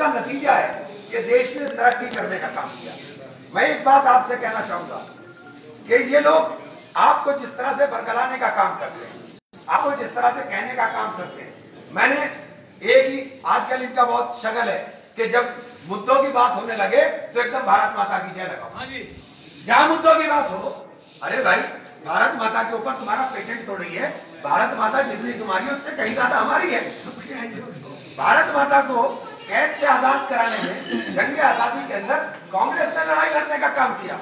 उसका नतीजा है कि देश ने तरक्की करने का काम किया। मैं एक बात आपसे कहना चाहूंगा कि ये लोग आपको जिस तरह से बरगलाने का काम करते हैं, आपको जिस तरह से कहने का काम करते हैं, मैंने एक ही आजकल इनका बहुत शगल है कि जब मुद्दों की बात होने लगे तो एकदम भारत माता की जय लगाओ। जहां मुद्दों की बात हो, अरे भाई भारत माता के ऊपर तुम्हारा पेटेंट थोड़ी है, भारत माता जितनी तुम्हारी उससे कहीं ज्यादा हमारी है। भारत माता को कैद से आजाद कराने में, जंग आजादी के अंदर कांग्रेस ने लड़ाई लड़ने का काम किया।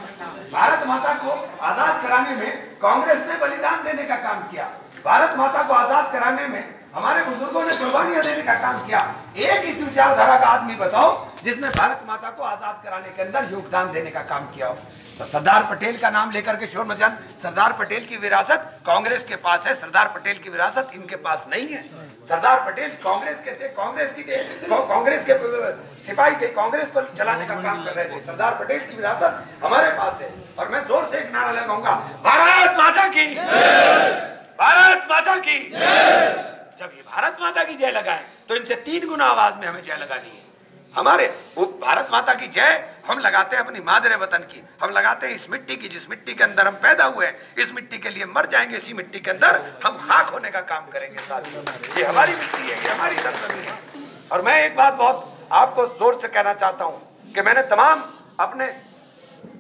भारत माता को आजाद कराने में कांग्रेस ने बलिदान देने का काम किया। भारत माता को आजाद कराने में हमारे बुजुर्गों ने कुर्बानियां देने का काम किया। एक इस विचारधारा का आदमी बताओ जिसने भारत माता को आजाद कराने के अंदर योगदान देने का काम किया हो। तो सरदार पटेल का नाम लेकर के शोर मचान, सरदार पटेल की विरासत कांग्रेस के पास है, सरदार पटेल की विरासत इनके पास नहीं है। सरदार पटेल कांग्रेस के थे, कांग्रेस के सिपाही थे, कांग्रेस को चलाने का काम कर रहे थे। सरदार पटेल की विरासत हमारे पास है। और मैं जोर से एक नारा लगाऊंगा, भारत माता की, भारत माता की। जब ये भारत माता की जय लगाए तो इनसे 3 गुना आवाज में हमें जय लगानी है। हमारे वो भारत माता की जय हम लगाते हैं अपनी मादरे वतन की, हम लगाते हैं इस मिट्टी की, जिस मिट्टी के अंदर हम पैदा हुए हैं, इस मिट्टी के लिए मर जाएंगे, इसी मिट्टी के अंदर हम खाक होने का काम करेंगे साथियों। ये हमारी मिट्टी है, ये हमारी सरजमीन है। और मैं एक बात बहुत आपको जोर से कहना चाहता हूं कि मैंने तमाम अपने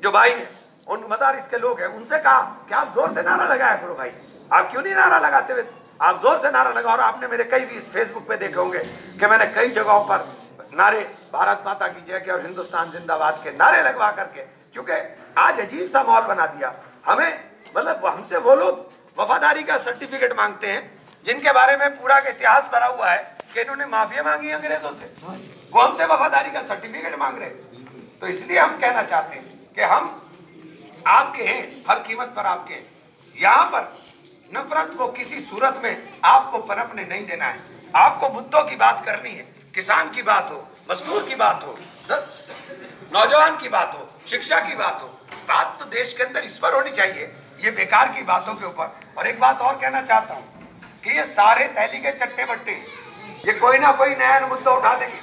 जो भाई हैं, उन मदारिस के लोग हैं, उनसे कहा कि आप जोर से नारा लगाया करो भाई। आप क्यों नहीं नारा लगाते हुए? आप जोर से नारा लगाओ। और आपने मेरे कई भी फेसबुक पे देखे होंगे कि मैंने कई जगहों पर नारे भारत माता की जय के और हिंदुस्तान जिंदाबाद के नारे लगवा करके, क्योंकि आज अजीब सा माहौल बना दिया हमें। मतलब हमसे वो लोग वफादारी का सर्टिफिकेट मांगते हैं जिनके बारे में पूरा इतिहास भरा हुआ है कि इन्होंने माफिया मांगी अंग्रेजों से, वो हमसे वफादारी का सर्टिफिकेट मांग रहे। तो इसलिए हम कहना चाहते हैं कि हम आपके हैं, हर कीमत पर आपके हैं। यहाँ पर नफरत को किसी सूरत में आपको पनपने नहीं देना है। आपको मुद्दों की बात करनी है, किसान की बात हो, मजदूर की बात हो, नौजवान की बात हो, शिक्षा की बात हो। बात तो देश के अंदर इस पर होनी चाहिए, ये बेकार की बातों के ऊपर। और एक बात और कहना चाहता हूँ कि ये सारे तहली के चट्टे बट्टे, ये कोई ना कोई नया मुद्दा उठा देंगे।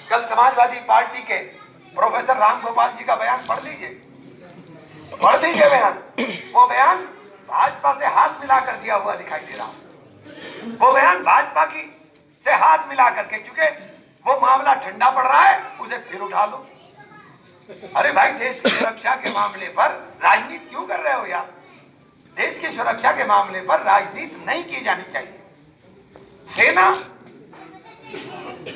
कल समाजवादी पार्टी के प्रोफेसर राम गोपाल जी का बयान पढ़ लीजिए, पढ़ लीजिए बयान। वो बयान भाजपा से हाथ मिलाकर दिया हुआ दिखाई दे रहा, वो बयान भाजपा की से हाथ मिला करके, क्योंकि वो मामला ठंडा पड़ रहा है, उसे फिर उठा लो। अरे भाई, देश की सुरक्षा के मामले पर राजनीति क्यों कर रहे हो यार? देश की सुरक्षा के मामले पर राजनीति नहीं की जानी चाहिए। सेना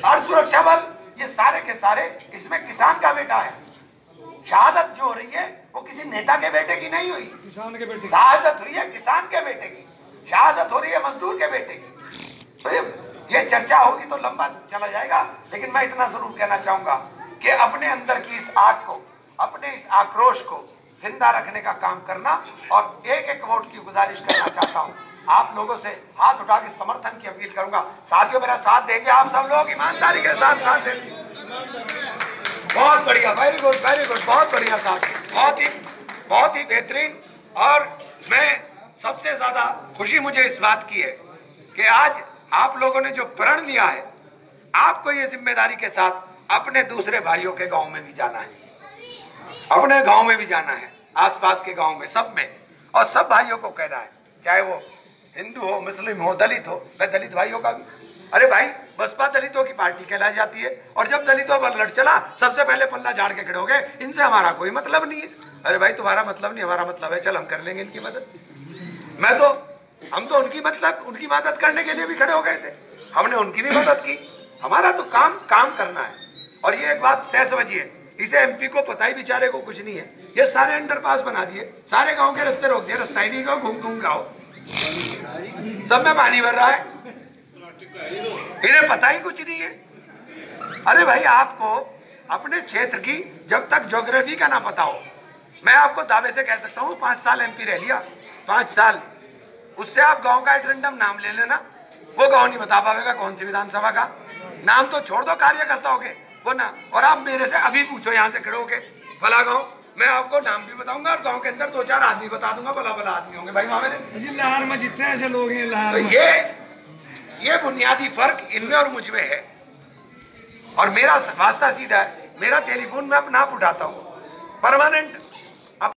और सुरक्षा बल, ये सारे के सारे, इसमें किसान का बेटा है। शहादत जो हो रही है वो किसी नेता के बेटे की नहीं हुई, किसान के बेटे, शहादत हुई है किसान के बेटे की, शहादत हो रही है मजदूर के बेटे की। तो ये चर्चा होगी तो लंबा चला जाएगा, लेकिन मैं इतना जरूर कहना चाहूंगा कि अपने अंदर की इस आग को, अपने इस आक्रोश को जिंदा रखने का काम करना, और एक एक वोट की गुजारिश करना चाहता हूं। आप लोगों से हाथ उठा के समर्थन की अपील करूंगा। साथियों, मेरा साथ देंगे आप सब लोग ईमानदारी के साथ? साथ देंगे। बहुत बढ़िया, वेरी गुड, वेरी गुड, बहुत बढ़िया साहब, बहुत ही बेहतरीन। और मैं सबसे ज्यादा खुशी मुझे इस बात की है कि आज आप लोगों ने जो प्रण लिया है, आपको ये जिम्मेदारी के साथ अपने दूसरे भाइयों के गांव में भी जाना है, अपने गांव में भी जाना है, आसपास के गांव में, सब में, और सब भाइयों को कहना है, चाहे वो हिंदू हो, मुस्लिम हो, दलित हो। मैं दलित भाइयों का भी, अरे भाई, बसपा दलितों की पार्टी कहलाई जाती है, और जब दलितों पर लड़ चला सबसे पहले पल्ला झाड़ के खड़े हो गए, इनसे हमारा कोई मतलब नहीं है। अरे भाई, तुम्हारा मतलब नहीं, हमारा मतलब है, चल हम कर लेंगे इनकी मदद। हम तो उनकी मदद करने के लिए भी खड़े हो गए थे, हमने उनकी भी मदद की। हमारा तो काम करना है। और ये एक बात तय समझिए, इसे एमपी को पता ही बेचारे को कुछ नहीं है। ये सारे अंडरपास बना दिए, सारे गांव के रास्ते रोक दिए, रास्ता ही नहीं, घूम घूम के आओ, सब में पानी भर रहा है, इन्हें पता ही कुछ नहीं है। अरे भाई, आपको अपने क्षेत्र की जब तक ज्योग्राफी का ना पता हो, मैं आपको दावे से कह सकता हूँ 5 साल एमपी रह लिया, 5 साल, उससे आप गांव का एक रैंडम नाम ले लेना, वो गांव नहीं बता पाएगा कौन सी विधानसभा का नाम, तो छोड़ दो कार्यकर्ताओं के वो ना। और आप मेरे से अभी पूछो यहाँ से खड़े होके भला गाँव, मैं आपको नाम भी बताऊंगा और गांव के अंदर 2-4 आदमी बता दूंगा, भला भला आदमी होंगे भाई वहां मेरे लाहौर में जितने ऐसे लोग हैं। तो ये बुनियादी फर्क इनमें और मुझ में है। और मेरा वास्ता सीधा है, मेरा टेलीफोन मैं आप उठाता हूँ, परमानेंट